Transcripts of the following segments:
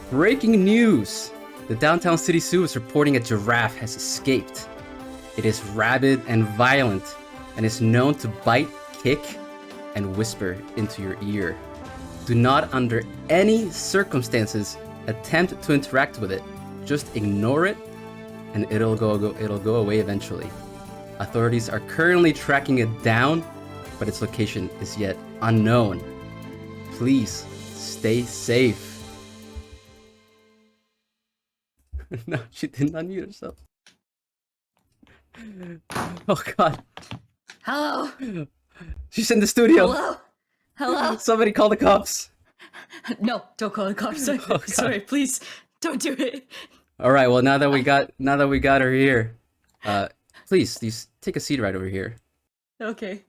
Breaking news! The downtown city zoo is reporting a giraffe has escaped. It is rabid and violent, and is known to bite, kick, and whisper into your ear. Do not, under any circumstances, attempt to interact with it. Just ignore it, and it'll go away eventually. Authorities are currently tracking it down, but its location is yet unknown. Please stay safe. No, she didn't unmute herself. Oh god. Hello. She's in the studio. Hello. Hello. Somebody call the cops. No, don't call the cops. Sorry, please don't do it. All right. Well, now that we got her here, please take a seat right over here. Okay.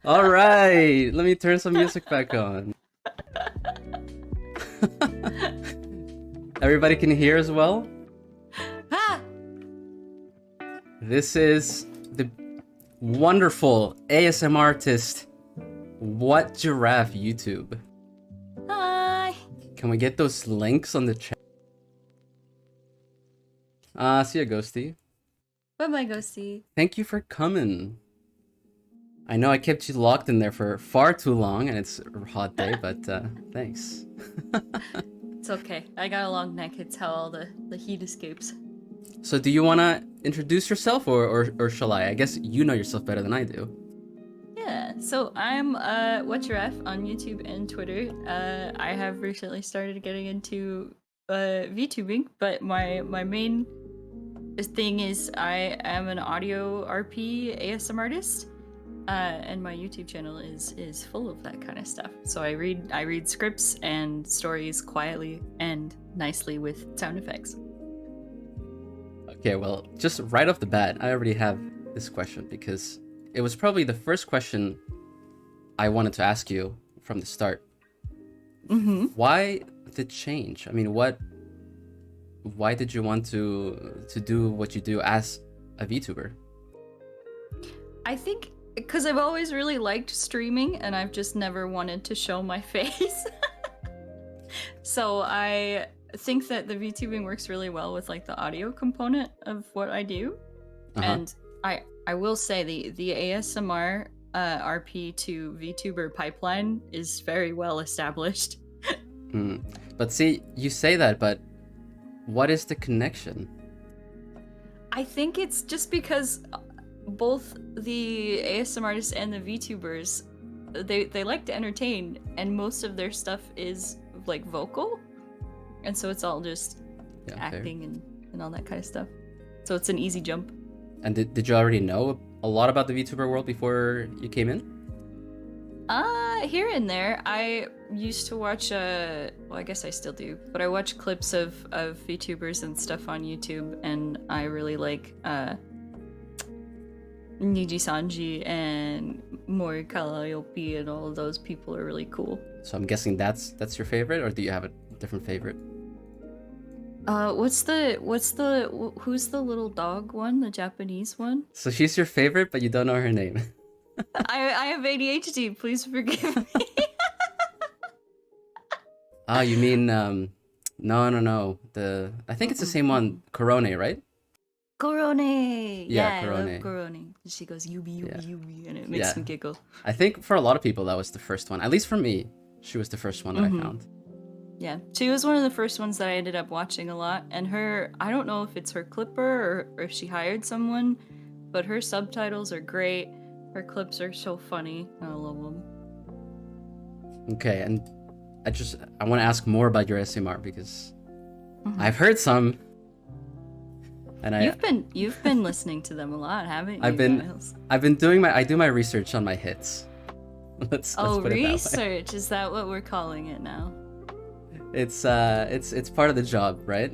All right. Let me turn some music back on. Everybody can hear as well? Ah! This is the wonderful ASMRtist WhatGiraffeYT. Hi. Can we get those links on the chat? See ya, Ghosty. Bye-bye, Ghosty. Thank you for coming. I know I kept you locked in there for far too long, and it's a hot day, but thanks. It's okay. I got a long neck. It's how all the heat escapes. So do you want to introduce yourself, or shall I? I guess you know yourself better than I do. Yeah, so I'm WhatGiraffe on YouTube and Twitter. I have recently started getting into VTubing, but my main thing is I am an audio RP ASMRtist. And my YouTube channel is full of that kind of stuff. So I read scripts and stories quietly and nicely with sound effects. Okay, well, just right off the bat, I already have this question because it was probably the first question I wanted to ask you from the start. Mm-hmm. Why the change? I mean, why did you want to do what you do as a VTuber? I think because I've always really liked streaming and I've just never wanted to show my face. So I think that the VTubing works really well with like the audio component of what I do. And I will say the ASMR RP to VTuber pipeline is very well established. But see, you say that, but what is the connection? I think it's just because both the ASMRtists and the VTubers, they like to entertain, and most of their stuff is like vocal, and so it's all just acting and all that kind of stuff. So it's an easy jump. And did you already know a lot about the VTuber world before you came in? Here and there. I used to watch well, I guess I still do, but I watch clips of VTubers and stuff on YouTube, and I really like Niji Sanji and Mori Kalayopi, and all of those people are really cool. So I'm guessing that's your favorite, or do you have a different favorite? Who's the little dog one, the Japanese one? So she's your favorite, but you don't know her name. I have ADHD, please forgive me. Ah, you mean no. I think it's the same one, Korone, right? Korone! Yeah, I Korone. love Korone. She goes, Yubi, and it makes me giggle. I think for a lot of people that was the first one. At least for me, she was the first one that I found. Yeah, she was one of the first ones that I ended up watching a lot, and her, I don't know if it's her clipper or if she hired someone, but her subtitles are great. Her clips are so funny. I love them. Okay, and I want to ask more about your ASMR because I've heard some. And you've been listening to them a lot, haven't you? I've been doing I do my research on my hits. Let's put it that way. Research, is that what we're calling it now? It's part of the job, right?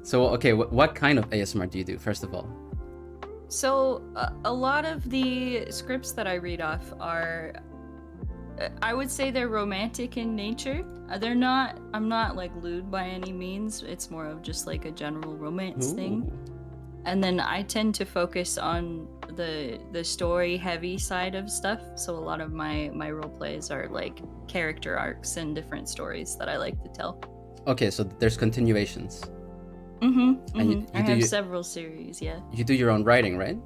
So okay, what kind of ASMR do you do, first of all? So a lot of the scripts that I read off are, I would say they're romantic in nature. I'm not like lewd by any means. It's more of just like a general romance thing. And then I tend to focus on the story heavy side of stuff. So a lot of my role plays are like character arcs and different stories that I like to tell. Okay, so there's continuations. And I have several series, yeah. You do your own writing, right?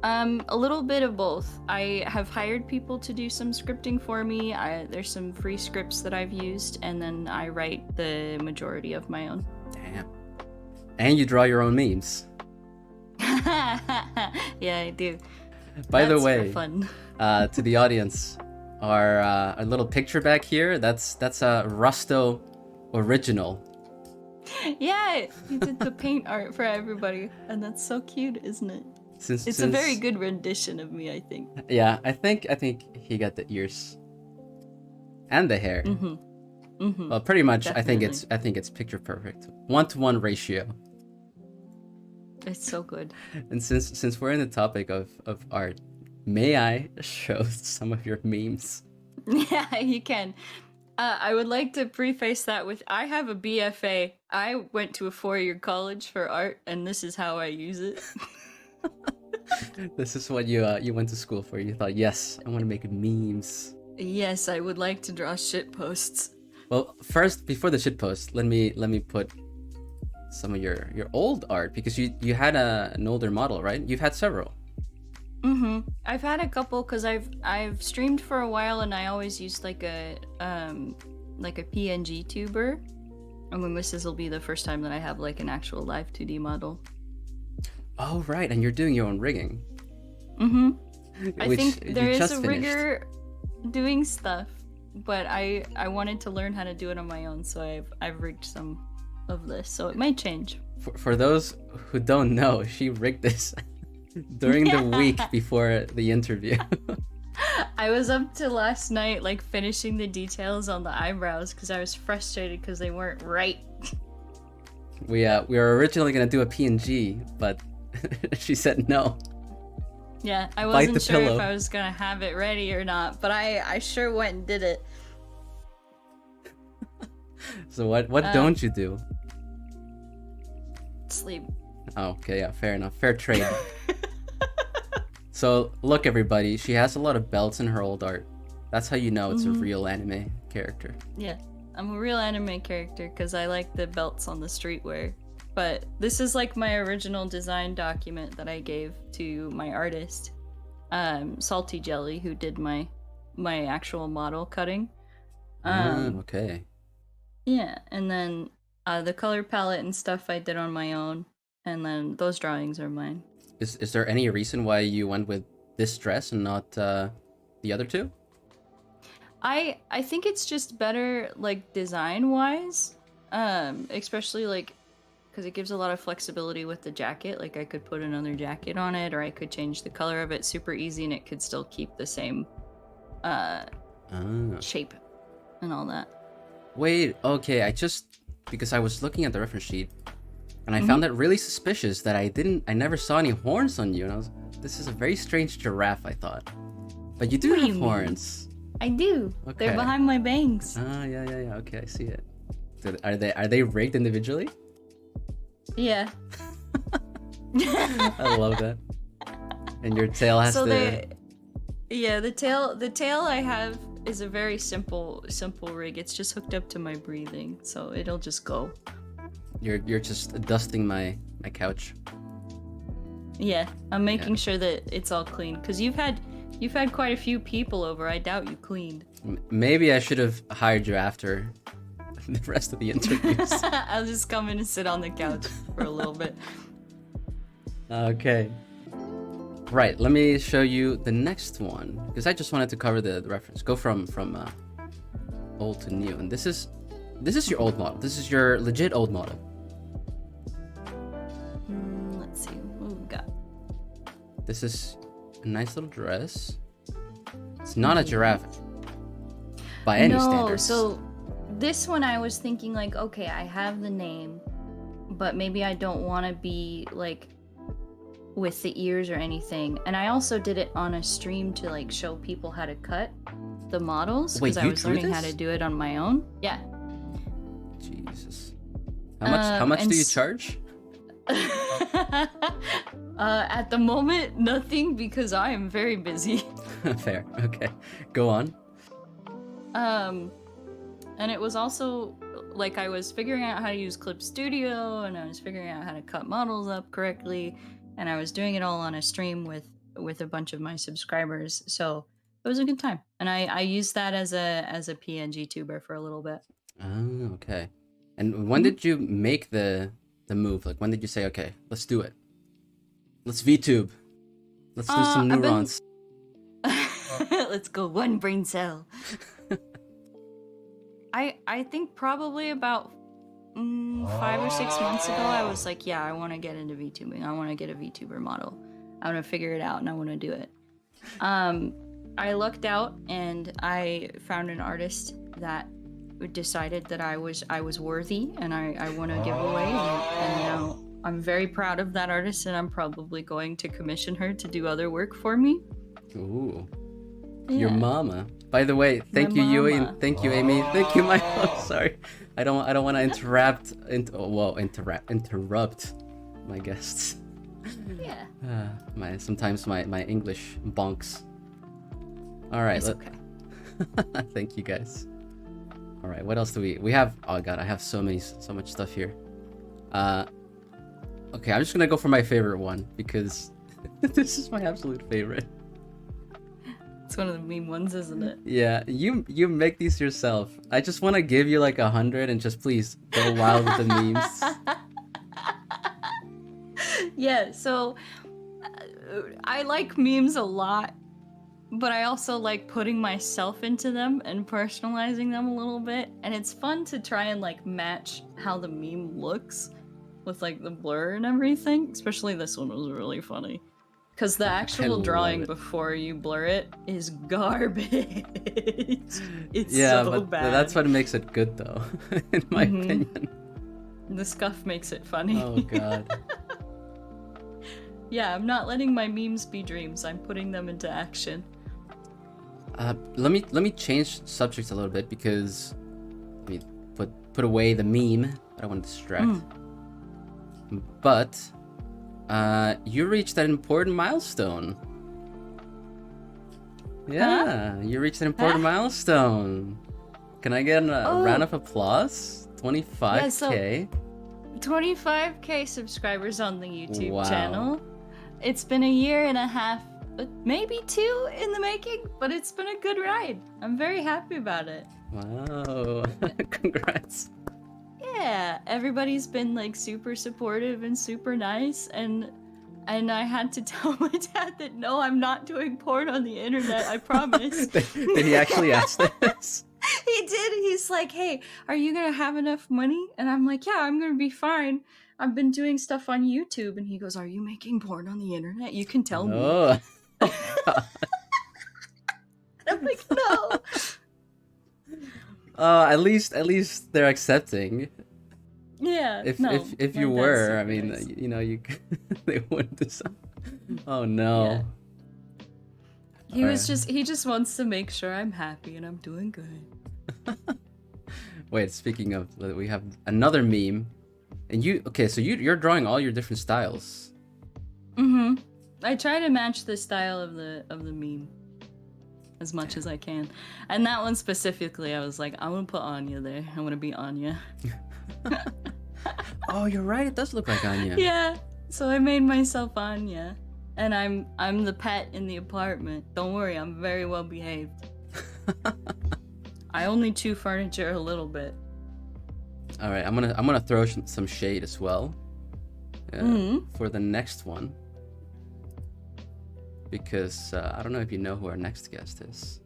A little bit of both. I have hired people to do some scripting for me. There's some free scripts that I've used, and then I write the majority of my own. Damn. And you draw your own memes. Yeah, I do. By the way, fun. To the audience, our little picture back here, that's a Rusto original. Yeah, you did the paint art for everybody, and that's so cute, isn't it? It's a very good rendition of me, I think. Yeah, I think he got the ears and the hair. Well, pretty much. Definitely. I think it's picture perfect, 1-to-1 ratio. It's so good. And since we're in the topic of art, may I show some of your memes? Yeah, you can. I would like to preface that with I have a BFA. I went to a 4-year college for art, and this is how I use it. This is what you went to school for. You thought, yes, I want to make memes. Yes, I would like to draw shit posts. Well, first, before the shit post, let me put some of your old art, because you had an older model, right? You've had several. I've had a couple because I've streamed for a while, and I always used like a PNG tuber. I mean, this will be the first time that I have like an actual live 2D model. Oh, right, and you're doing your own rigging. I think there is a rigger doing stuff, but I wanted to learn how to do it on my own, so I've rigged some of this, so it might change. For those who don't know, she rigged this during the week before the interview. I was up to last night, like finishing the details on the eyebrows because I was frustrated because they weren't right. We were originally gonna do a PNG, but she said no. Yeah, I wasn't sure pillow. if I was gonna have it ready or not, but I sure went and did it. So what don't you do? Sleep. Oh, okay, yeah, fair enough. Fair trade. So look, everybody, she has a lot of belts in her old art. That's how you know it's a real anime character. Yeah, I'm a real anime character because I like the belts on the streetwear. But this is like my original design document that I gave to my artist, Salty Jelly, who did my actual model cutting. Okay. Yeah, and then the color palette and stuff I did on my own, and then those drawings are mine. Is there any reason why you went with this dress and not the other two? I think it's just better, like, design-wise, especially, like, because it gives a lot of flexibility with the jacket. Like, I could put another jacket on it, or I could change the color of it super easy, and it could still keep the same shape and all that. Wait, okay, because I was looking at the reference sheet, and I found that really suspicious that I never saw any horns on you, and this is a very strange giraffe, I thought. But you do have horns. I do. Okay. They're behind my bangs. Yeah, okay, I see it. Are they rigged individually? Yeah. I love that. And your tail has Yeah, the tail I have is a very simple rig. It's just hooked up to my breathing, so it'll just go. You're just dusting my couch. Yeah, I'm making sure that it's all clean because you've had quite a few people over. I doubt you cleaned. Maybe I should have hired you after the rest of the interviews. I'll just come in and sit on the couch for a little bit. Okay. Right, let me show you the next one because I just wanted to cover the reference. Go from old to new, and this is your old model. This is your legit old model. Let's see what we got. This is a nice little dress. It's not a giraffe by any standards. So this one I was thinking like, okay, I have the name, but maybe I don't want to be like with the ears or anything. And I also did it on a stream to like show people how to cut the models because I was learning how to do it on my own. Yeah. Jesus. How much do you charge? At the moment, nothing because I am very busy. Fair. Okay. Go on. And it was also like I was figuring out how to use Clip Studio, and I was figuring out how to cut models up correctly, and I was doing it all on a stream with a bunch of my subscribers. So it was a good time, and I used that as a PNG tuber for a little bit. Oh, okay. And when did you make the move? Like, when did you say, okay, let's do it? Let's VTube. Let's do some neurons. Let's go one brain cell. I think probably about 5 or 6 months ago, I was like, yeah, I want to get into VTubing. I want to get a VTuber model. I want to figure it out and I want to do it. I lucked out and I found an artist that decided that I was worthy and I won a giveaway, and now I'm very proud of that artist, and I'm probably going to commission her to do other work for me. Ooh. Yeah. Your mama. By the way, thank you, Yui, and thank you, Amy. Thank you, Michael. Sorry, I don't want to interrupt my guests. Yeah. Sometimes my English bonks. All right. It's okay. Thank you, guys. All right. What else do we have? Oh God, I have so much stuff here. Okay, I'm just gonna go for my favorite one because this is my absolute favorite. It's one of the meme ones, isn't it? Yeah, you make these yourself. I just want to give you like 100 and just please go wild with the memes. Yeah, so I like memes a lot, but I also like putting myself into them and personalizing them a little bit, and it's fun to try and like match how the meme looks with like the blur and everything. Especially this one was really funny. Because the actual drawing before you blur it is garbage. It's so bad. That's what makes it good, though, in my opinion. The scuff makes it funny. Oh God. Yeah, I'm not letting my memes be dreams. I'm putting them into action. Let me change subjects a little bit because let me put away the meme. I don't want to distract. But. You reached an important milestone. Yeah, you reached an important milestone. Can I get a round of applause? 25K. Yeah, so 25K subscribers on the YouTube channel. It's been a year and a half, maybe 2 in the making, but it's been a good ride. I'm very happy about it. Wow. Congrats. Yeah, everybody's been like super supportive and super nice, and I had to tell my dad that no, I'm not doing porn on the internet, I promise. Did he actually ask this? He did. He's like, hey, are you gonna have enough money? And I'm like, yeah, I'm gonna be fine. I've been doing stuff on YouTube. And he goes, are you making porn on the internet? You can tell me. Oh. And I'm like, no. At least they're accepting. Yeah. If you were, I mean, nice. You know, they wouldn't do something. Oh no. Yeah. He just wants to make sure I'm happy and I'm doing good. Wait, speaking of, we have another meme, and so you're drawing all your different styles. I try to match the style of the meme as much as I can. And that one specifically, I was like, I want to put Anya there. I want to be Anya. Oh, you're right. It does look like Anya. Yeah. So I made myself Anya. And I'm the pet in the apartment. Don't worry, I'm very well behaved. I only chew furniture a little bit. All right, I'm gonna throw some shade as well for the next one. Because I don't know if you know who our next guest is.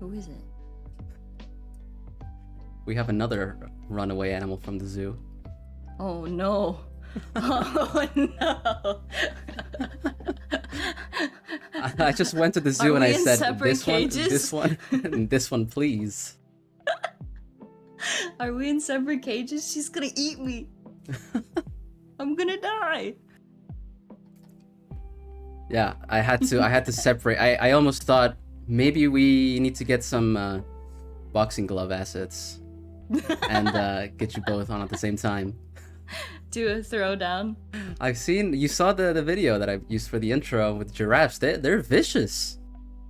Who is it? We have another runaway animal from the zoo. Oh no. Oh no. I just went to the zoo and I said, cages? this one, and this one, please. Are we in separate cages? She's gonna eat me. I'm gonna die. Yeah, I had to separate. I almost thought maybe we need to get some boxing glove assets and get you both on at the same time. do a throwdown. I've seen, you saw the video that I used for the intro with giraffes. They're vicious.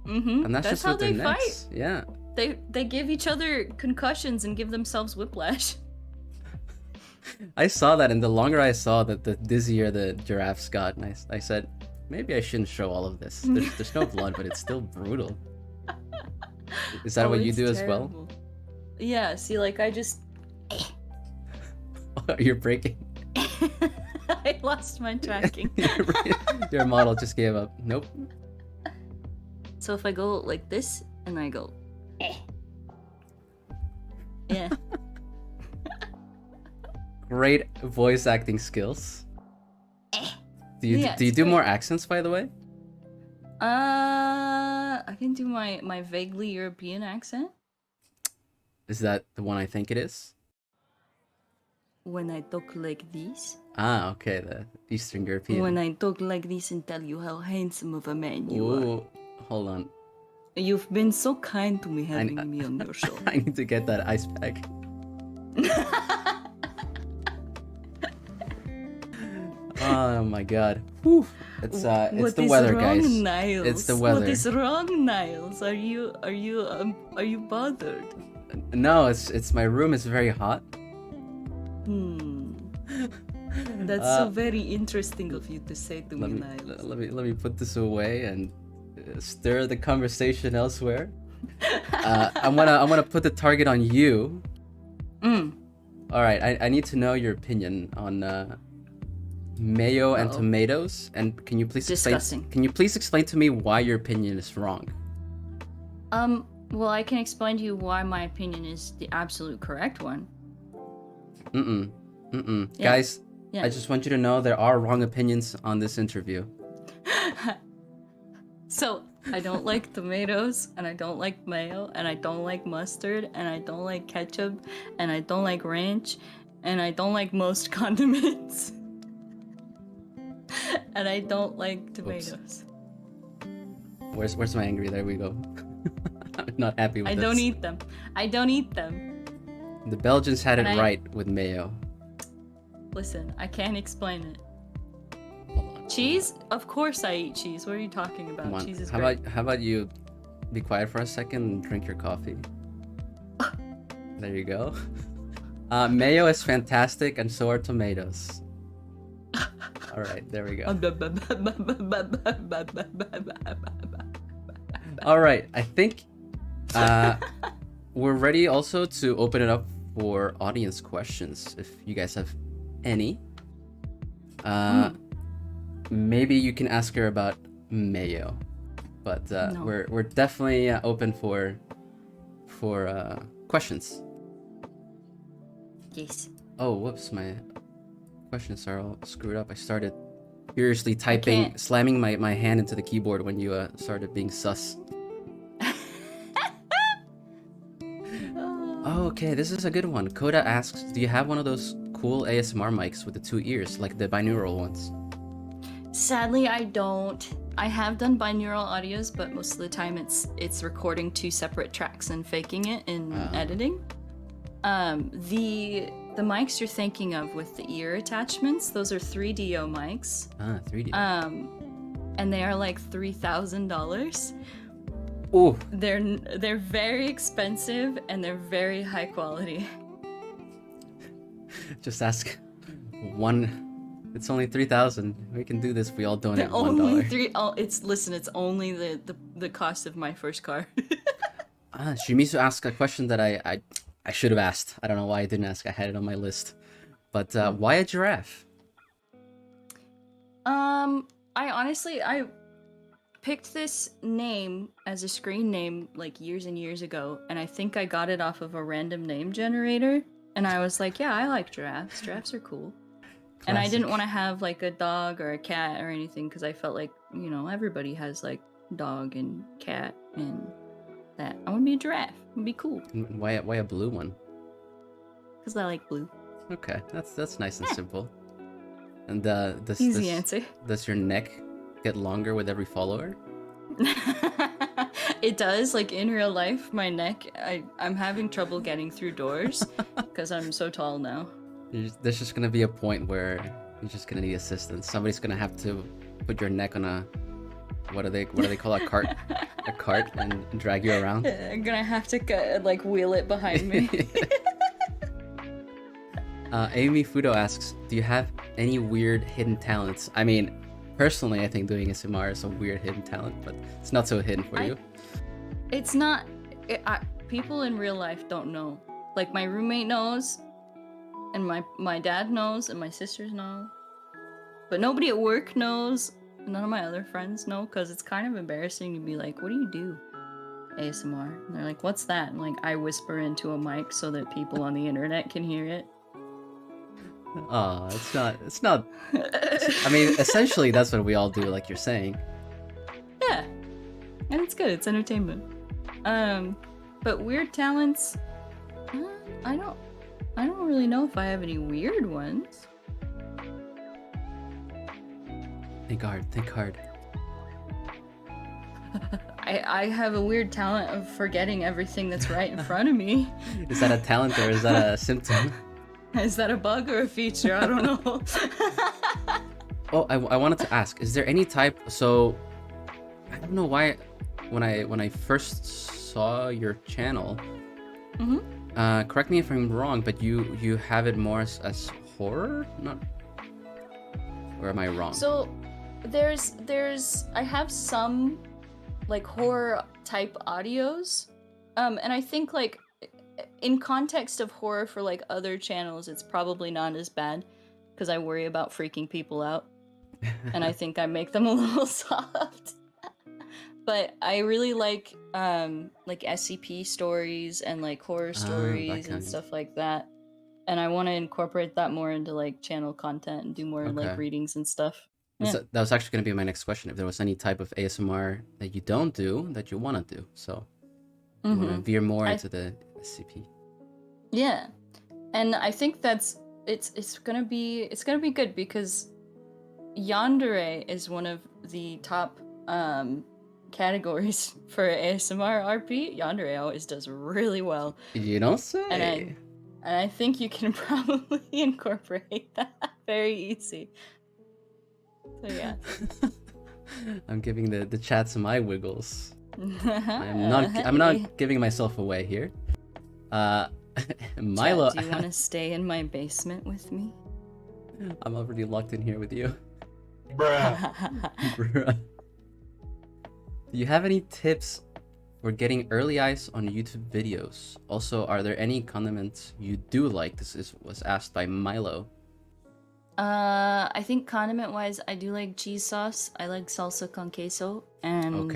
Mm-hmm. And that's just how with their they necks. fight. Yeah. They give each other concussions and give themselves whiplash. I saw that, and the longer I saw that, the dizzier the giraffes got. And I said, maybe I shouldn't show all of this. There's no blood, but it's still brutal. Is that what you do as well? Yeah, see, like, I just... You're breaking. I lost my tracking. Your model just gave up. Nope. So if I go like this, and I go... Yeah. Great voice acting skills. Do you do great. more accents, by the way? I can do my vaguely European accent. Is that the one I think it is? When I talk like this. Ah, okay, the Eastern European. When I talk like this and tell you how handsome of a man you are. Hold on. You've been so kind to me having me on your show. I need to get that ice pack. Oh my god. Whew. It's the weather, guys. Niles? It's the weather. What is wrong, Niles? Are you bothered? No, it's my room is very hot. That's so very interesting of you to say to me, Niles. Let me put this away and stir the conversation elsewhere. I'm gonna put the target on you. All right, I need to know your opinion on mayo and tomatoes, and can you please explain to me why your opinion is wrong? Well, I can explain to you why my opinion is the absolute correct one. Yeah. Guys, yeah. I just want you to know there are wrong opinions on this interview. So, I don't like tomatoes, and I don't like mayo, and I don't like mustard, and I don't like ketchup, and I don't like ranch, and I don't like most condiments. And I don't like tomatoes. Oops. Where's my angry? There we go. I'm not happy with this. I don't eat them. I don't eat them. The Belgians had it right with mayo. Listen, I can't explain it. Cheese? Of course I eat cheese. What are you talking about? Come on. Cheese is great. How about you be quiet for a second and drink your coffee? There you go. Mayo is fantastic, and so are tomatoes. All right, there we go. All right, I think we're ready also to open it up for audience questions if you guys have any. Maybe you can ask her about mayo, but no. we're definitely open for questions. Yes. Oh, whoops, my questions are all screwed up. I started furiously typing, slamming my hand into the keyboard when you started being sus. Oh, okay, this is a good one. Coda asks, do you have one of those cool ASMR mics with the 2 ears, like the binaural ones? Sadly, I don't. I have done binaural audios, but most of the time it's recording 2 separate tracks and faking it in editing. The mics you're thinking of with the ear attachments, those are 3DO mics. 3D. And they are like $3,000. Ooh. They're very expensive and they're very high quality. Just ask one. It's only 3,000. We can do this. We all donate $1. It's only the cost of my first car. Shimizu asked a question that I should have asked. I don't know why I didn't ask. I had it on my list. But why a giraffe? I picked this name as a screen name like years and years ago, and I think I got it off of a random name generator. And I was like, yeah, I like giraffes. Giraffes are cool. Classic. And I didn't want to have like a dog or a cat or anything because I felt like, everybody has like dog and cat and that. I want to be a giraffe. It would be cool. Why a blue one? Because I like blue. Okay, that's nice and simple. And easy answer. Does your neck get longer with every follower? It does. Like in real life, my neck, I'm having trouble getting through doors because I'm so tall now. There's just gonna be a point where you're just gonna need assistance. Somebody's gonna have to put your neck on a what do they call a cart and drag you around. I'm gonna have to like wheel it behind me. Amy Fudo asks, do you have any weird hidden talents? I mean, personally, I think doing ASMR is a weird hidden talent, but it's not so hidden for you. It's not. People in real life don't know. Like my roommate knows, and my dad knows, and my sisters know, but nobody at work knows. None of my other friends know, because it's kind of embarrassing to be like, "What do you do?" ASMR. And they're like, "What's that?" And like, I whisper into a mic so that people on the internet can hear it. Oh, it's not. I mean, essentially, that's what we all do, like you're saying. Yeah, and it's good. It's entertainment. But weird talents, I don't really know if I have any weird ones. Think hard. I have a weird talent of forgetting everything that's right in front of me. Is that a talent or is that a symptom? Is that a bug or a feature? I don't know. Oh, I wanted to ask, is there any type, so I don't know why when I first saw your channel, correct me if I'm wrong, but you have it more as horror? Not, or am I wrong? So there's I have some like horror type audios, and I think like in context of horror for like other channels, it's probably not as bad because I worry about freaking people out, and I think I make them a little soft. But I really like SCP stories and like horror stories and stuff like that, and I want to incorporate that more into like channel content and do more like readings and stuff. Yeah. That was actually going to be my next question. If there was any type of ASMR that you don't do that you want to do, so you want to veer more into the SCP. Yeah, and I think that's it's gonna be good because yandere is one of the top categories for ASMR RP. Yandere always does really well. You don't say. And I think you can probably incorporate that very easy. So yeah. I'm giving the chat some eye wiggles. I'm not giving myself away here. Milo, chat, do you want to stay in my basement with me? I'm already locked in here with you. Bruh. Do you have any tips for getting early eyes on YouTube videos? Also, are there any condiments you do like? Was asked by Milo. I think condiment wise, I do like cheese sauce. I like salsa con queso and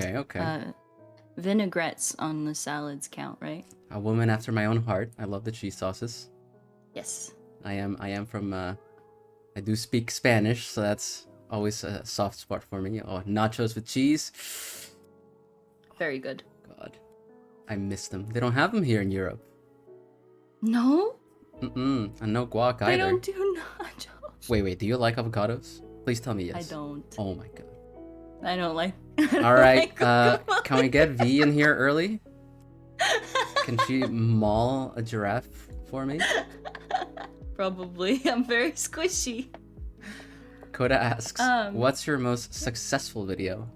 vinaigrettes on the salads count, right? A woman after my own heart. I love the cheese sauces. Yes. I am from I do speak Spanish, so that's always a soft spot for me. Oh, nachos with cheese. Very good. God, I miss them. They don't have them here in Europe. No? And no guac either. They don't do nachos. Wait, do you like avocados? Please tell me yes. I don't. Oh my god. I don't like. All right, can we get V in here early? Can she maul a giraffe for me? Probably. I'm very squishy. Coda asks, what's your most successful video?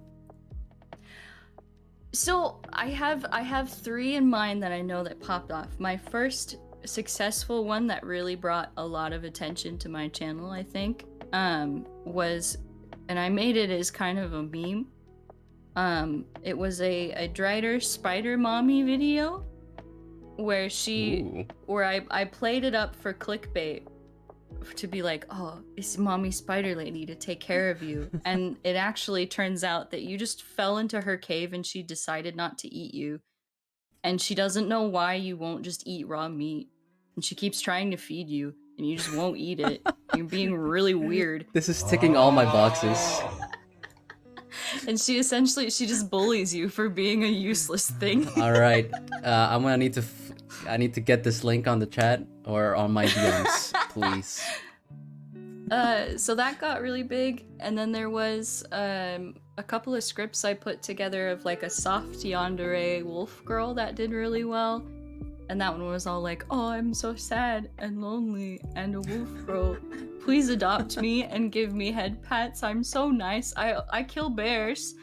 So I have 3 in mind that I know that popped off. My first successful one that really brought a lot of attention to my channel, I think, was, and I made it as kind of a meme. It was a Drider Spider Mommy video where I played it up for clickbait to be like, oh, it's Mommy Spider Lady to take care of you. And it actually turns out that you just fell into her cave and she decided not to eat you. And she doesn't know why you won't just eat raw meat. And she keeps trying to feed you and you just won't eat it. You're being really weird. This is ticking all my boxes. And she just bullies you for being a useless thing. All right, I'm gonna need to I need to get this link on the chat or on my DMs, please. So that got really big, and then there was a couple of scripts I put together of like a soft yandere wolf girl that did really well. And that one was all like, oh, I'm so sad and lonely and a wolf bro. Please adopt me and give me head pats. I'm so nice. I kill bears.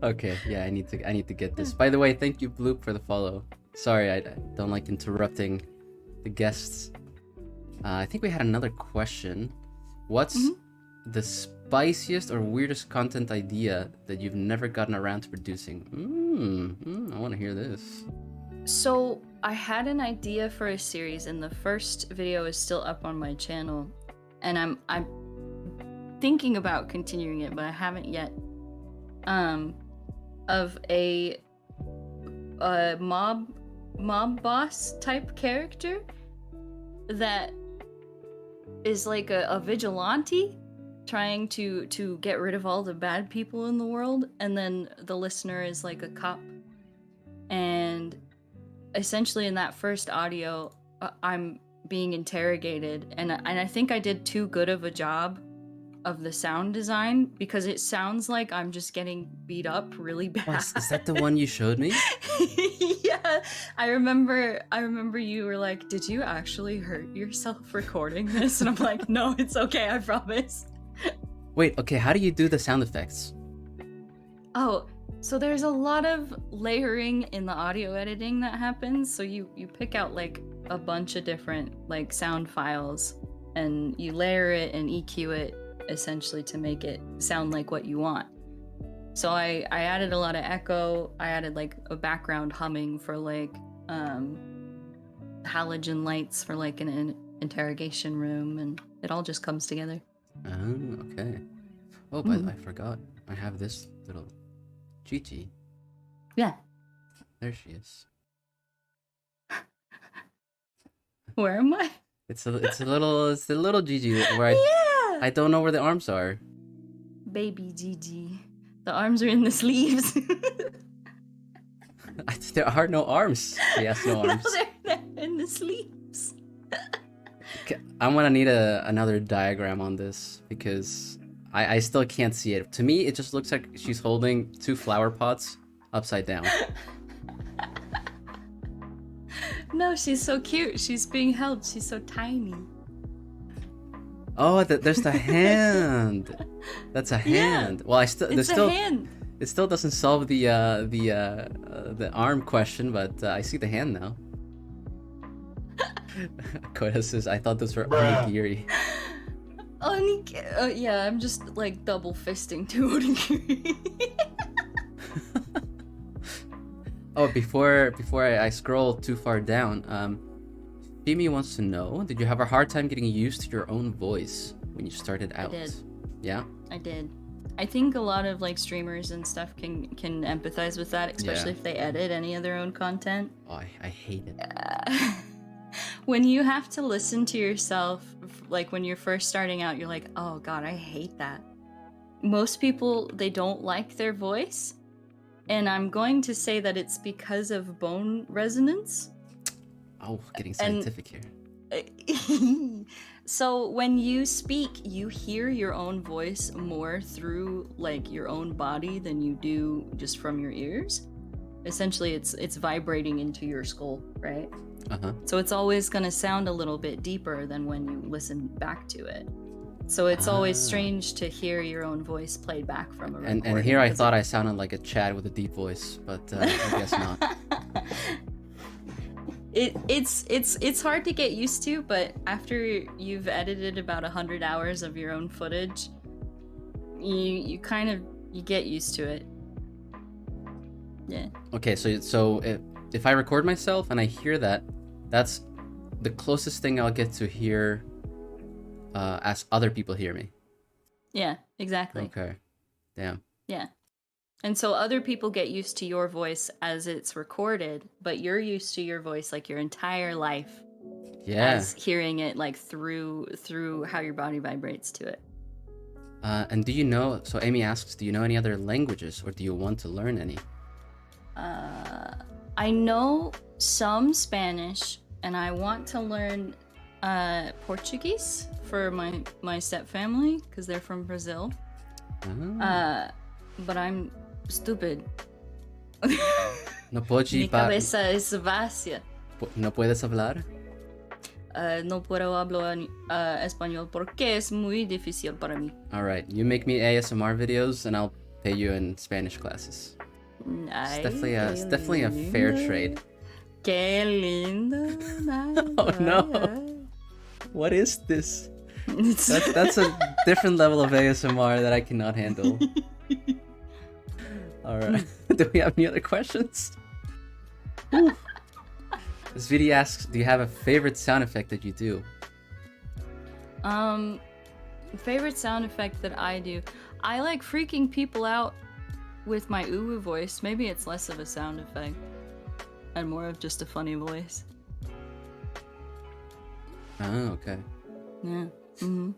Okay, yeah, I need to get this. By the way, thank you, Bloop, for the follow. Sorry, I don't like interrupting the guests. I think we had another question. What's the spiciest or weirdest content idea that you've never gotten around to producing? I want to hear this. So I had an idea for a series, and the first video is still up on my channel, and I'm thinking about continuing it, but I haven't yet. Of a mob boss type character that is like a vigilante trying to get rid of all the bad people in the world, and then the listener is like a cop. And essentially in that first audio, I'm being interrogated, and I think I did too good of a job of the sound design because it sounds like I'm just getting beat up really bad. Oh, is that the one you showed me? Yeah, I remember you were like, did you actually hurt yourself recording this? And I'm like, no, it's okay, I promise. Wait, okay, how do you do the sound effects? Oh, so there's a lot of layering in the audio editing that happens. So you pick out like a bunch of different like sound files and you layer it and EQ it essentially to make it sound like what you want. So I added a lot of echo. I added like a background humming for like halogen lights for like an interrogation room, and it all just comes together. Oh, okay. Oh, but I forgot. I have this little Gigi. Yeah. There she is. Where am I? It's the little Gigi where I don't know where the arms are. Baby Gigi. The arms are in the sleeves. There are no arms. Yes, no arms. No, they're in the sleeves. Okay, I'm gonna need another diagram on this because I still can't see it. To me, it just looks like she's holding two flower pots upside down. No, she's so cute. She's being held. She's so tiny. Oh, there's the hand. That's a hand. Yeah, well, it's a hand. It still doesn't solve the arm question, but I see the hand now. Koda says, I thought those were onigiri. Yeah, I'm just like double fisting two onigiri. Oh, before I scroll too far down, Fimi wants to know, did you have a hard time getting used to your own voice when you started out? I did. Yeah? I did. I think a lot of like streamers and stuff can empathize with that, especially if they edit any of their own content. Oh, I hate it. When you have to listen to yourself, like when you're first starting out, you're like, oh god, I hate that. Most people, they don't like their voice. And I'm going to say that it's because of bone resonance. Oh, getting scientific here. So when you speak, you hear your own voice more through like your own body than you do just from your ears. Essentially, it's vibrating into your skull, right? Uh-huh. So it's always going to sound a little bit deeper than when you listen back to it. So it's always strange to hear your own voice played back from a recording. And here I thought I sounded like a Chad with a deep voice, but I guess not. It's hard to get used to, but after you've edited about 100 hours of your own footage, you get used to it. Yeah. Okay, so if I record myself and I hear that, that's the closest thing I'll get to hear as other people hear me. Yeah, exactly. Okay. Damn. Yeah. And so other people get used to your voice as it's recorded, but you're used to your voice like your entire life. Yeah. As hearing it like through how your body vibrates to it. And do you know, so Amy asks, do you know any other languages or do you want to learn any? I know some Spanish and I want to learn Portuguese for my step family because they're from Brazil. Oh. But I'm stupid. No pode Mi cabeza es vacía. No puedes hablar? No puedo hablar español porque es muy difícil para mí. Alright, you make me ASMR videos and I'll pay you in Spanish classes. Ay, It's definitely a fair trade. Qué lindo. Oh no. What is this? That's a different level of ASMR that I cannot handle. Alright. Do we have any other questions? This video asks, do you have a favorite sound effect that you do? Favorite sound effect that I do. I like freaking people out with my uwu voice. Maybe it's less of a sound effect and more of just a funny voice. Oh, okay. Yeah. Mm-hmm.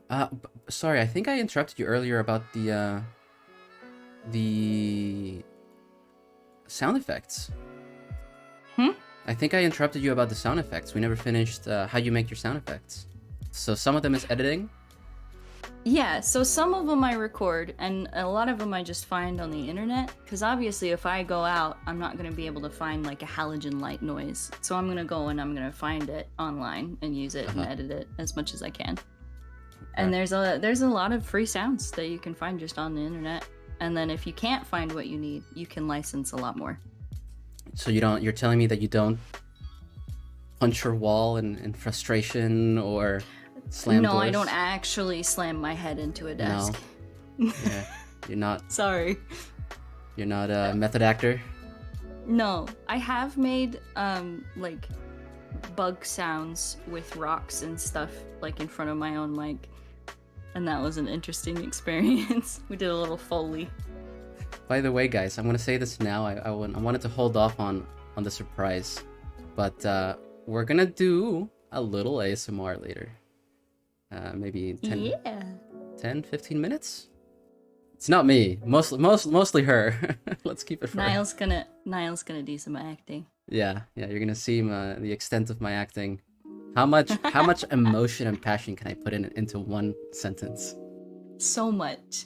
Sorry, I think I interrupted you earlier about the sound effects. I think I interrupted you about the sound effects. We never finished how you make your sound effects. So some of them is editing? Yeah, so some of them I record, and a lot of them I just find on the internet. Because obviously if I go out, I'm not going to be able to find like a halogen light noise. So I'm going to go and I'm going to find it online and use it and edit it as much as I can. And there's a lot of free sounds that you can find just on the internet. And then if you can't find what you need, you can license a lot more. So you're telling me that you don't punch your wall in frustration or slam doors? No, I don't actually slam my head into a desk. No. Yeah, you're not. Sorry. You're not a method actor? No, I have made like bug sounds with rocks and stuff like in front of my own mic. And that was an interesting experience. We did a little Foley. By the way, guys, I'm gonna say this now. I wanted to hold off on the surprise, but we're gonna do a little ASMR later. Maybe 10, 15 minutes? It's not me. Mostly her. Let's keep it for Niall's gonna do some acting. Yeah, you're gonna see the extent of my acting. How much emotion and passion can I put into one sentence? So much.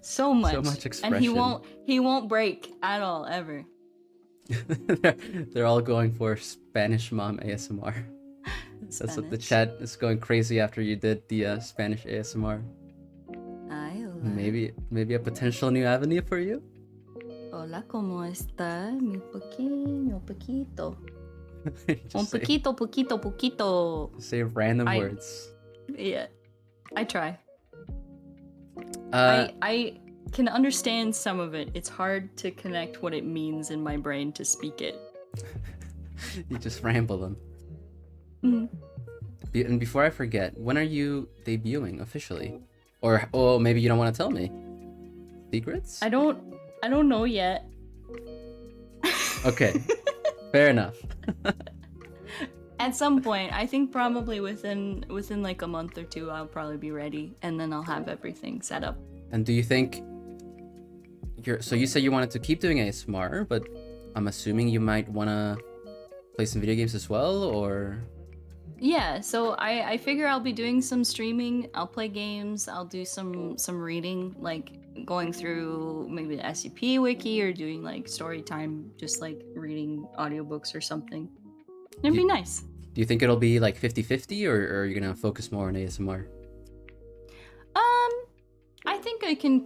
So much. So much expression. And he won't break at all, ever. They're all going for Spanish mom ASMR. That's what the chat is going crazy after you did the Spanish ASMR. Maybe a potential new avenue for you? Hola, ¿cómo está? Mi pequeño, poquito. Un poquito. Say random words. Yeah, I try. I can understand some of it. It's hard to connect what it means in my brain to speak it. You just ramble them. Mm-hmm. And before I forget, when are you debuting officially? Or maybe you don't want to tell me. Secrets? I don't know yet. Okay. Fair enough. At some point, I think probably within like a month or two, I'll probably be ready, and then I'll have everything set up. And do you think so you said you wanted to keep doing ASMR, but I'm assuming you might want to play some video games as well, or? Yeah, so I figure I'll be doing some streaming, I'll play games, I'll do some reading, like going through maybe the SCP wiki or doing like story time, just like reading audiobooks or something. It'd be nice. Do you think it'll be like 50-50 or are you gonna focus more on ASMR? I think it's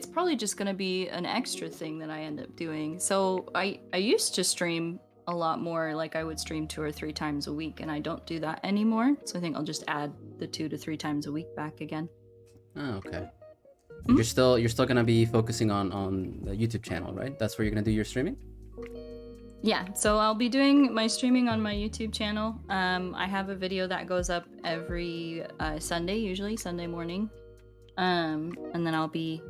probably just gonna be an extra thing that I end up doing. So I used to stream a lot more, like I would stream 2 or 3 times a week, and I don't do that anymore. So I think I'll just add the 2 to 3 times a week back again. Oh, okay. Mm-hmm. You're still gonna be focusing on the YouTube channel, right? That's where you're gonna do your streaming? Yeah, so I'll be doing my streaming on my YouTube channel. I have a video that goes up every Sunday, usually Sunday morning. And then I'll be,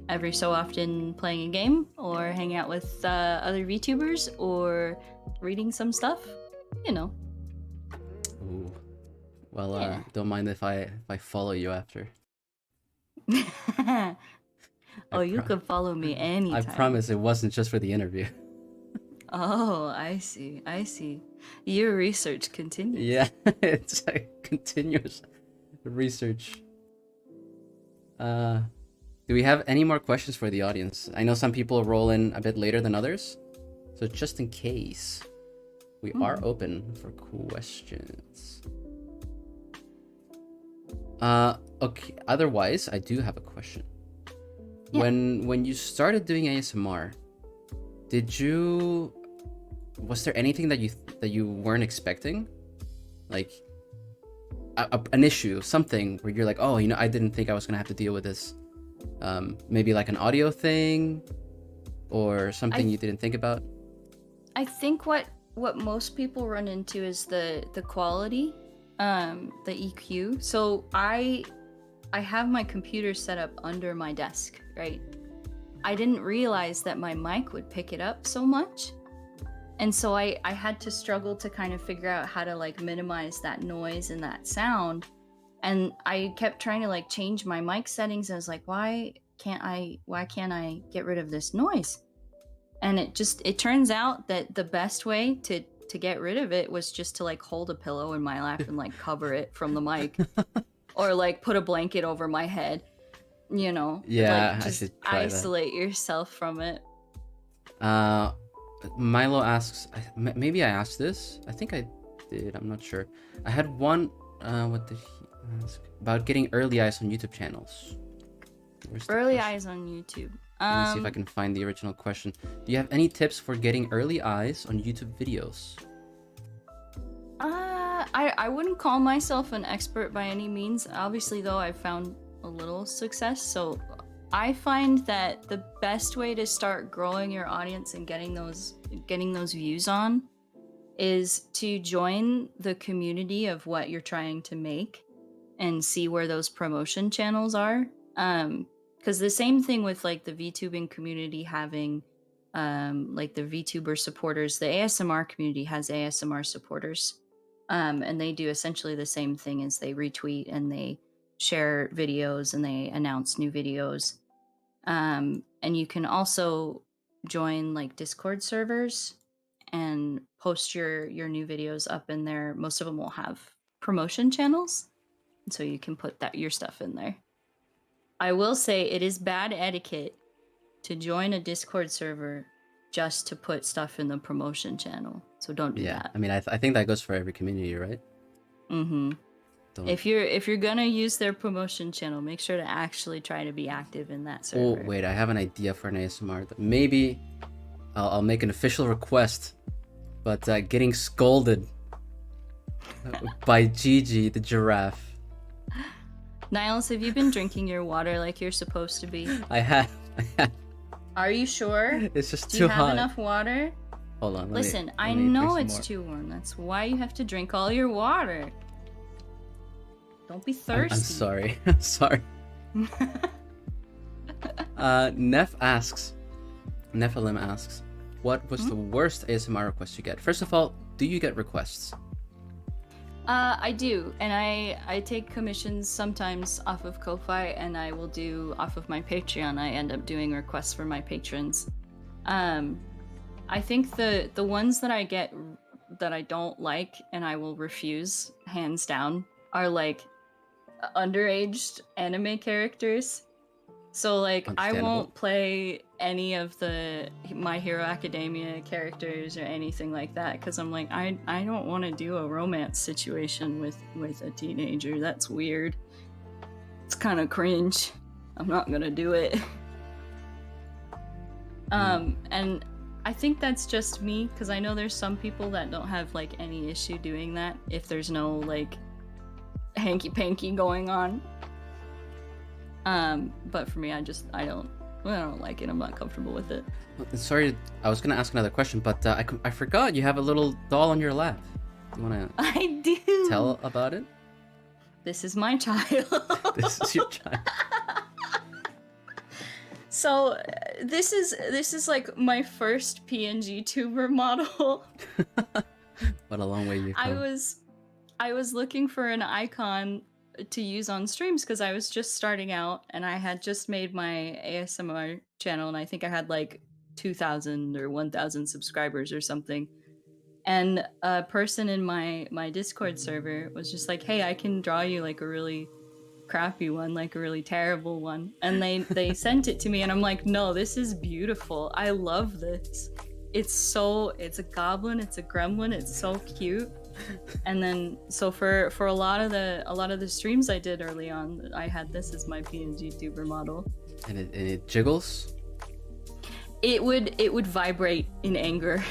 every so often playing a game or hang out with other VTubers or reading some stuff, Ooh. Well, yeah. Don't mind if I follow you after. You can follow me anytime. I promise it wasn't just for the interview. Oh, I see. Your research continues. Yeah, it's a continuous research. Do Do we have any more questions for the audience? I know some people roll in a bit later than others, so just in case, we are open for questions. Okay. Otherwise, I do have a question. Yeah. When you started doing ASMR, was there anything that you weren't expecting, like an issue, something where you're like, oh, I didn't think I was gonna have to deal with this, maybe like an audio thing or something you didn't think about? I think what most people run into is the quality, the EQ. So I have my computer set up under my desk, right? I didn't realize that my mic would pick it up so much. And so I had to struggle to kind of figure out how to like minimize that noise and that sound. And I kept trying to like change my mic settings. And I was like, why can't I get rid of this noise? And it turns out that the best way to get rid of it was just to like hold a pillow in my lap and like cover it from the mic or like put a blanket over my head, Yeah, like I just should try isolate yourself from it. Milo asks, maybe I asked this. I think I did. I'm not sure. I had one. What did he ask? About getting early eyes on YouTube channels. Early eyes on YouTube. Let me see if I can find the original question. Do you have any tips for getting early eyes on YouTube videos? I wouldn't call myself an expert by any means. Obviously, though, I've found a little success. So I find that the best way to start growing your audience and getting those views on is to join the community of what you're trying to make and see where those promotion channels are. Because the same thing with like the VTubing community having like the VTuber supporters, the ASMR community has ASMR supporters. And they do essentially the same thing as they retweet and they share videos and they announce new videos. And you can also join like Discord servers and post your new videos up in there. Most of them will have promotion channels, so you can put your stuff in there. I will say it is bad etiquette to join a Discord server just to put stuff in the promotion channel. So don't do that. I mean, I think that goes for every community, right? Mm-hmm. If you're gonna use their promotion channel, make sure to actually try to be active in that server. Oh wait, I have an idea for an ASMR. Maybe I'll make an official request, but getting scolded by Gigi the giraffe. Niles, have you been drinking your water like you're supposed to be? I have. Are you sure? It's just too hot. Do you have enough water? Hold on. Listen, I know it's too warm. That's why you have to drink all your water. Don't be thirsty. I'm sorry. Sorry. Nephilim asks, what was the worst ASMR request you get? First of all, do you get requests? I do, and I take commissions sometimes off of Ko-Fi, and I will do off of my Patreon. I end up doing requests for my patrons. I think the ones that I get that I don't like and I will refuse, hands down, are like underaged anime characters. So like I won't play any of the My Hero Academia characters or anything like that because I'm like I don't want to do a romance situation with a teenager. That's weird. It's kind of cringe. I'm not gonna do it. And I think that's just me because I know there's some people that don't have like any issue doing that if there's no like hanky-panky going on. But for me, I don't like it. I'm not comfortable with it. Sorry, I was gonna ask another question, but I forgot you have a little doll on your lap. Do you wanna? I do. Tell about it. This is my child. This is your child. So this is like my first PNG tuber model. What a long way you've come. I was looking for an icon to use on streams because I was just starting out and I had just made my ASMR channel and I think I had like 2,000 or 1,000 subscribers or something. And a person in my Discord server was just like, hey, I can draw you like a really crappy one, like a really terrible one. And they sent it to me, and I'm like, no, this is beautiful. I love this. It's a goblin, it's a gremlin, it's so cute. And then so for a lot of the streams I did early on, I had this as my PNG tuber model. And it jiggles? It would vibrate in anger.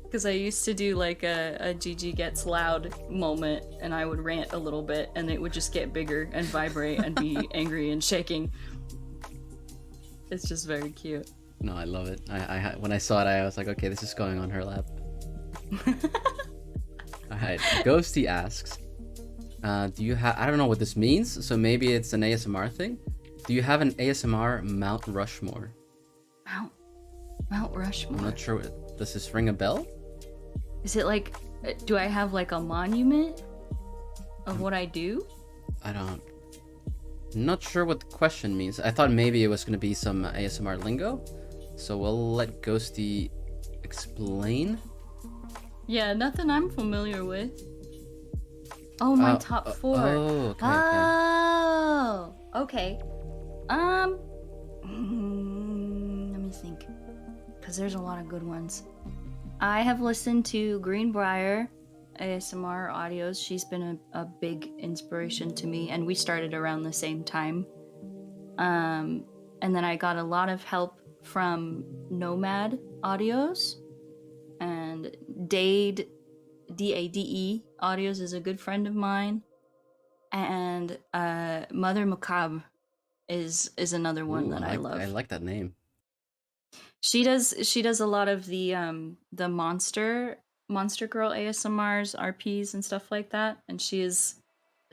Because I used to do like a Gigi gets loud moment, and I would rant a little bit, and it would just get bigger and vibrate and be angry and shaking. It's just very cute. No, I love it. I when I saw it, I was like, okay, this is going on her lap. Alright, Ghosty asks, do you have... I don't know what this means, so maybe it's an ASMR thing. Do you have an ASMR Mount Rushmore? Mount Rushmore? I'm not sure. Does this ring a bell? Is it like... do I have like a monument of what I do? I'm not sure what the question means. I thought maybe it was going to be some ASMR lingo. So we'll let Ghosty explain. Yeah, nothing I'm familiar with. Oh, my top 4. Oh, okay, Oh, okay. Let me think. Because there's a lot of good ones. I have listened to Greenbrier ASMR audios. She's been a big inspiration to me, and we started around the same time. And then I got a lot of help from Nomad audios, and Dade, D-A-D-E audios is a good friend of mine, and Mother Macabre is another one that I love. I like that name. She does a lot of the monster girl ASMRs, RPs, and stuff like that, and she is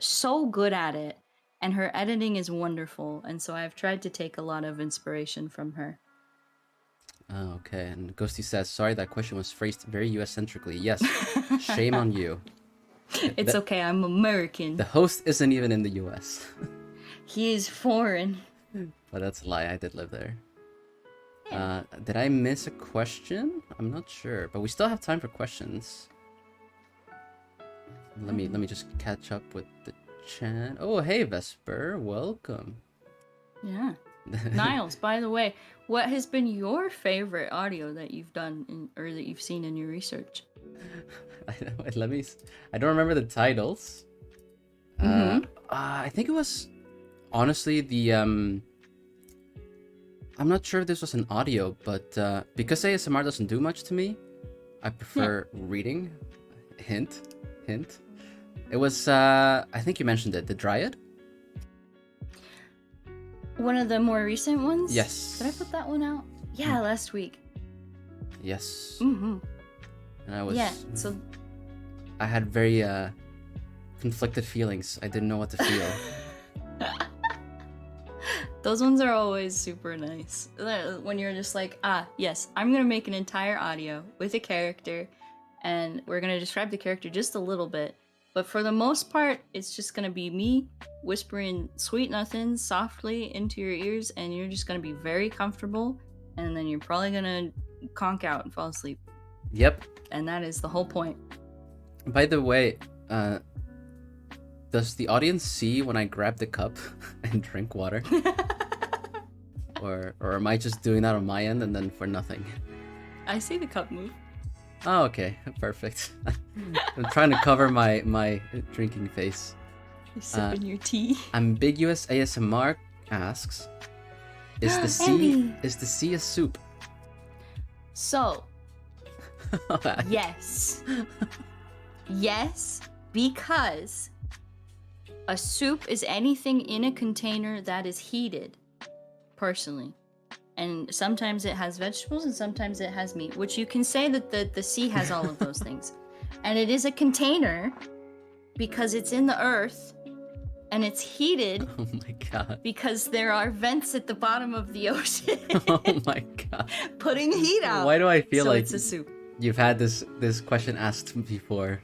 so good at it, and her editing is wonderful, and so I've tried to take a lot of inspiration from her. Oh, okay. And Ghosty says, sorry, that question was phrased very US-centrically. Yes, shame on you. It's okay, I'm American. The host isn't even in the US. He is foreign. But that's a lie, I did live there. Did I miss a question? I'm not sure, but we still have time for questions. Let me just catch up with the chat. Oh, hey Vesper, welcome. Yeah. Niles, by the way, what has been your favorite audio that you've done or that you've seen in your research? I don't remember the titles. I think it was honestly the I'm not sure if this was an audio, but because ASMR doesn't do much to me, I prefer reading. Hint. It was I think you mentioned it, the Dryad. One of the more recent ones? Yes. Did I put that one out? Yeah, last week. Yes. Mm-hmm. And I was... Yeah, so... I had very conflicted feelings. I didn't know what to feel. Those ones are always super nice. When you're just like, yes, I'm gonna make an entire audio with a character, and we're gonna describe the character just a little bit. But for the most part, it's just gonna be me whispering sweet nothings softly into your ears, and you're just gonna be very comfortable, and then you're probably gonna conk out and fall asleep. Yep. And that is the whole point. By the way, does the audience see when I grab the cup and drink water? or am I just doing that on my end and then for nothing? I see the cup move. Oh, okay. Perfect. I'm trying to cover my drinking face. You're sipping your tea. Ambiguous ASMR asks, is the sea a soup? So, yes. Yes, because a soup is anything in a container that is heated, personally. And sometimes it has vegetables and sometimes it has meat, which you can say that the sea has all of those things. And it is a container because it's in the earth and it's heated. Oh my god. Because there are vents at the bottom of the ocean. Oh my god. Putting heat out. Why do I feel like it's a soup? You've had this question asked before.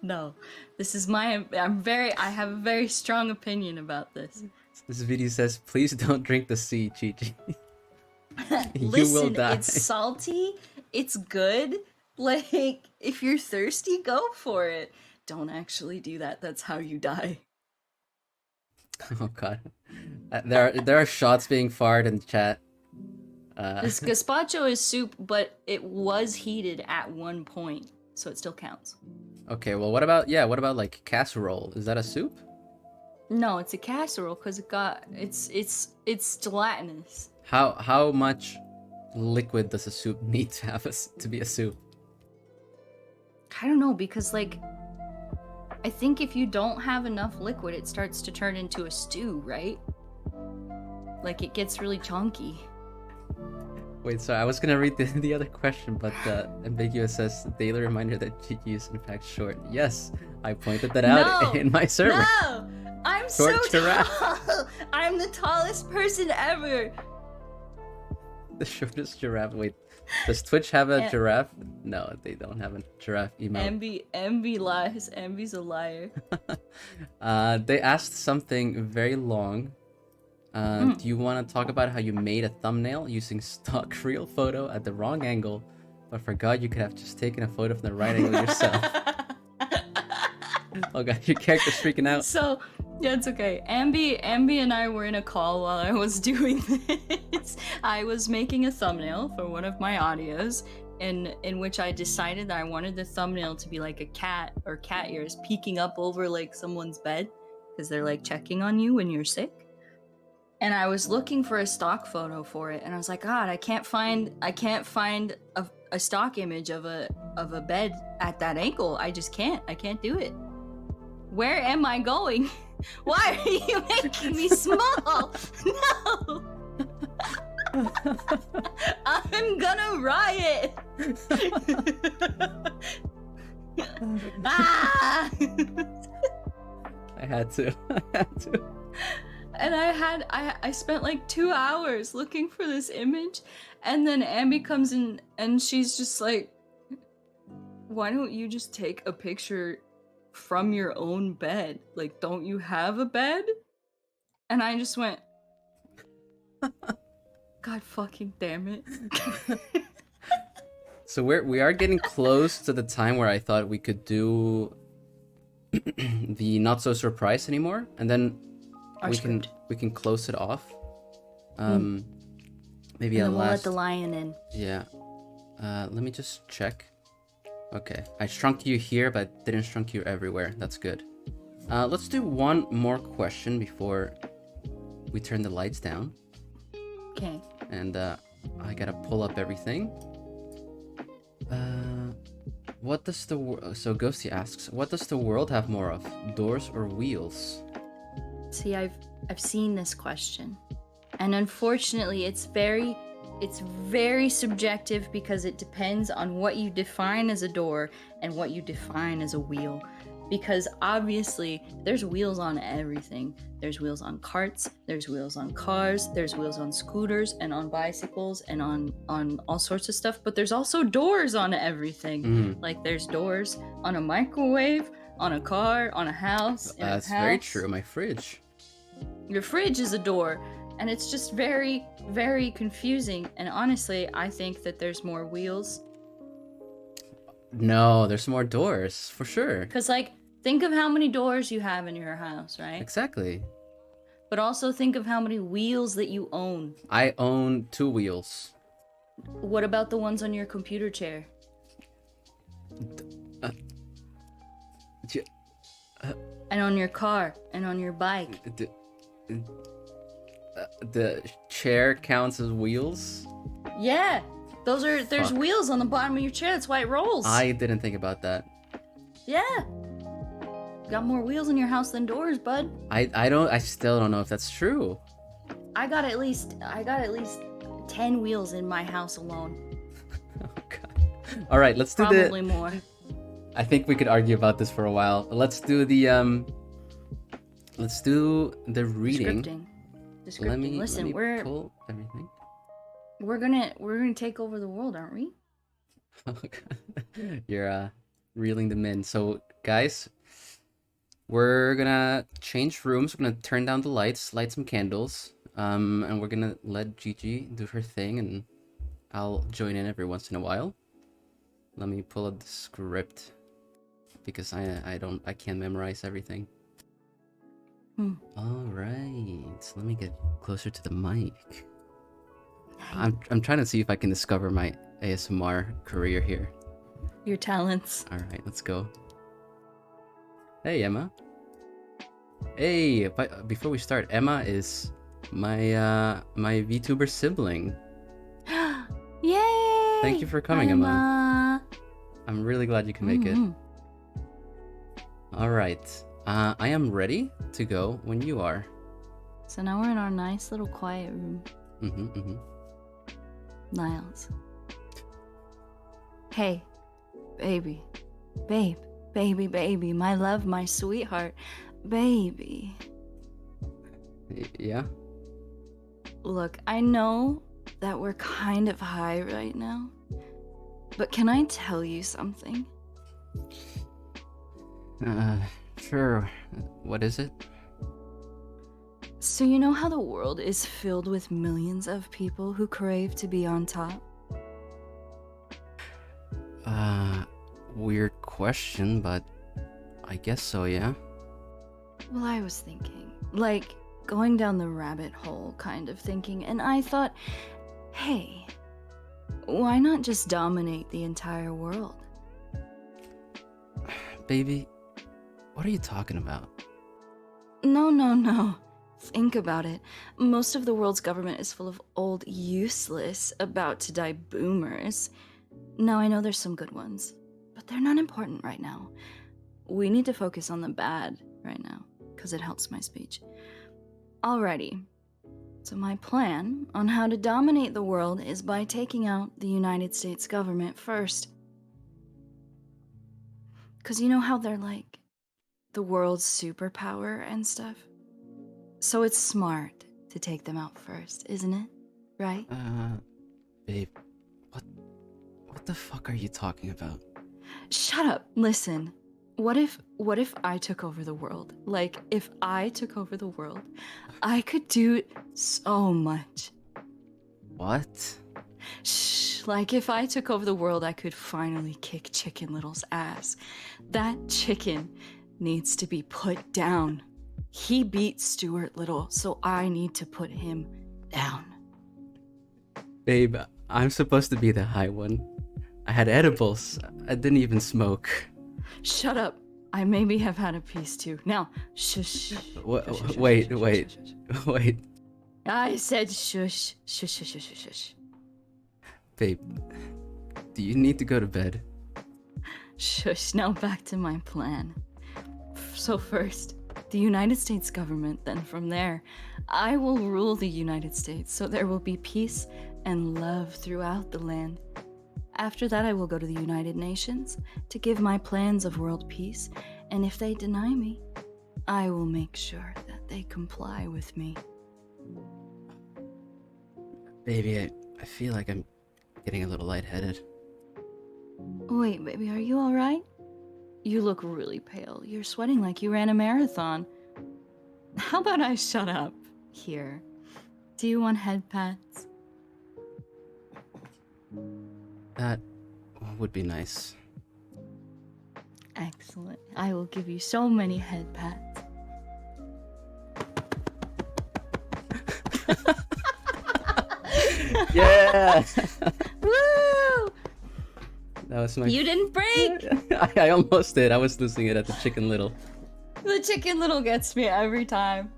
No. This is I have a very strong opinion about this. This video says, please don't drink the sea, Gigi. You Listen, will die. It's salty, it's good, Like, if you're thirsty, go for it. Don't actually do that. That's how you die. Oh god. There are shots being fired in the chat. This gazpacho is soup, but it was heated at one point, so it still counts. Okay, well what about like casserole? Is that a soup? No, it's a casserole because it's gelatinous. How much liquid does a soup need to have to be a soup? I don't know, because like I think if you don't have enough liquid, it starts to turn into a stew, right? Like it gets really chunky. Wait, sorry, I was gonna read the other question, but ambiguous says daily reminder that Gigi is in fact short. Yes, I pointed that out in my server. No, I'm Short so giraffe. tall. I'm the tallest person ever. The shortest giraffe. Wait, does Twitch have a giraffe? No, they don't have a giraffe emote. Envy lies. Envy's a liar. They asked something very long. Do you want to talk about how you made a thumbnail using stock real photo at the wrong angle, but forgot you could have just taken a photo from the right angle yourself? Oh god, your character's freaking out. So, yeah, it's okay. Ambi and I were in a call while I was doing this. I was making a thumbnail for one of my audios, in which I decided that I wanted the thumbnail to be like a cat or cat ears peeking up over like someone's bed, because they're like checking on you when you're sick. And I was looking for a stock photo for it, and I was like, God, I can't find a stock image of a bed at that angle. I just can't. I can't do it. Where am I going? Why are you making me small? No! I'm gonna riot! Ah! I had to. And I spent like 2 hours looking for this image, and then Ambi comes in and she's just like, why don't you just take a picture from your own bed? Like, don't you have a bed? And I just went, God fucking damn it. So we are getting close to the time where I thought we could do the not so surprise anymore, and then we can close it off. Maybe and a then we'll last. let the lion in. Yeah. Let me just check. Okay, I shrunk you here, but didn't shrunk you everywhere. That's good. Let's do one more question before we turn the lights down. Okay. And I gotta pull up everything. What does the so Ghosty asks, what does the world have more of, doors or wheels? See, I've seen this question, and unfortunately, it's very subjective because it depends on what you define as a door and what you define as a wheel. Because obviously, there's wheels on everything. There's wheels on carts, there's wheels on cars, there's wheels on scooters and on bicycles and on all sorts of stuff. But there's also doors on everything. Like there's doors on a microwave, on a car, on a house. That's very true. My fridge. Your fridge is a door, and it's just very, very confusing. And honestly, I think that there's more wheels. No, there's more doors for sure. Because like, think of how many doors you have in your house, right? Exactly. But also think of how many wheels that you own. I own 2 wheels. What about the ones on your computer chair? And on your car, and on your bike. The chair counts as wheels? Yeah, there's wheels on the bottom of your chair. That's why it rolls. I didn't think about that. Yeah. Got more wheels in your house than doors, bud. I still don't know if that's true. I got at least 10 wheels in my house alone. Oh god. All right, let's do Probably more. I think we could argue about this for a while. Let's do the reading. Descripting. Let me Listen, pull everything. We're gonna take over the world, aren't we? Oh god. You're reeling them in. So guys, we're gonna change rooms. We're gonna turn down the lights, light some candles, and we're gonna let Gigi do her thing, and I'll join in every once in a while. Let me pull up the script because I can't memorize everything. All right, so let me get closer to the mic. I'm trying to see if I can discover my ASMR career here. Your talents. All right, let's go. Hey, Emma. Hey, but before we start, Emma is my my VTuber sibling. Yay! Thank you for coming, Emma. I'm really glad you can make it. All right. I am ready to go when you are. So now we're in our nice little quiet room. Niles. Hey, baby. Babe. Baby. My love, my sweetheart. Baby. Yeah? Look, I know that we're kind of high right now, but can I tell you something? Sure. What is it? So you know how the world is filled with millions of people who crave to be on top? Weird question, but I guess so, yeah? Well, I was thinking, like, going down the rabbit hole kind of thinking, and I thought, hey, why not just dominate the entire world? Baby, what are you talking about? No. Think about it. Most of the world's government is full of old, useless, about-to-die boomers. Now, I know there's some good ones, but they're not important right now. We need to focus on the bad right now, because it helps my speech. Alrighty. So my plan on how to dominate the world is by taking out the United States government first. Because you know how they're like the world's superpower and stuff? So it's smart to take them out first, isn't it? Right? Babe, what the fuck are you talking about? Shut up. Listen. What if I took over the world? Like, if I took over the world, I could do so much. What? Shh. Like, if I took over the world, I could finally kick Chicken Little's ass. That chicken needs to be put down. He beat Stuart Little, so I need to put him down. Babe, I'm supposed to be the high one. I had edibles. I didn't even smoke. Shut up. I maybe have had a piece too. Now, shush. Wait. I said shush. Shush. Babe, do you need to go to bed? Shush. Now back to my plan. So first, the United States government, then from there, I will rule the United States so there will be peace and love throughout the land. After that, I will go to the United Nations to give my plans of world peace, and if they deny me, I will make sure that they comply with me. Baby, I feel like I'm getting a little lightheaded. Wait, baby, are you alright? You look really pale. You're sweating like you ran a marathon. How about I shut up? Here. Do you want head pats? That would be nice. Excellent. I will give you so many head pats. Yeah! Woo! That was my... You didn't break! I almost did. I was losing it at the Chicken Little. The Chicken Little gets me every time.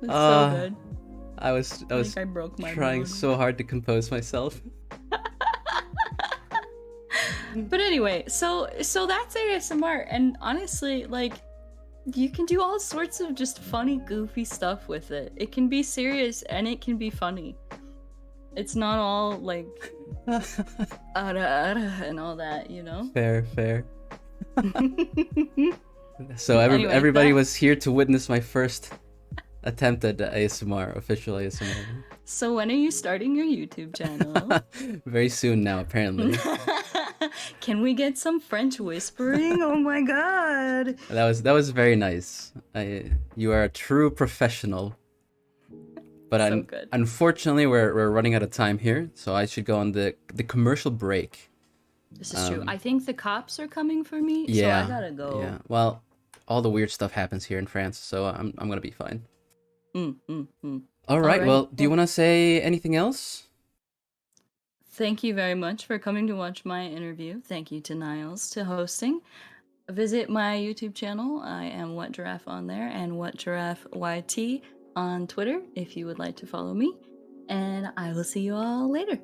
It's so good. I was I broke my trying bone. so hard to compose myself. But anyway, so that's ASMR, and honestly, like, you can do all sorts of just funny, goofy stuff with it. It can be serious and it can be funny. It's not all like and all that, you know? Fair. So Anyway, everybody was here to witness my first attempt at ASMR, official ASMR. So when are you starting your YouTube channel? Very soon now, apparently. Can we get some French whispering? Oh my god. That was very nice. You are a true professional. But So good. Unfortunately, we're running out of time here, so I should go on the commercial break. This is true. I think the cops are coming for me, so Yeah, I gotta go. yeah. Well, all the weird stuff happens here in France, so I'm gonna be fine. All right. Alrighty. Well, do you want to say anything else? Thank you very much for coming to watch my interview. Thank you to Niles to hosting. Visit my YouTube channel. I am WhatGiraffe on there, and WhatGiraffeYT on Twitter if you would like to follow me. And I will see you all later.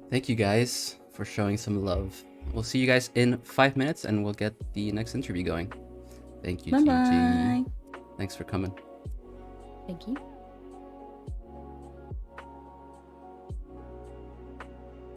Thank you guys for showing some love. We'll see you guys in 5 minutes, and we'll get the next interview going. Thank you, Bye bye. Gigi. Thanks for coming. Thank you.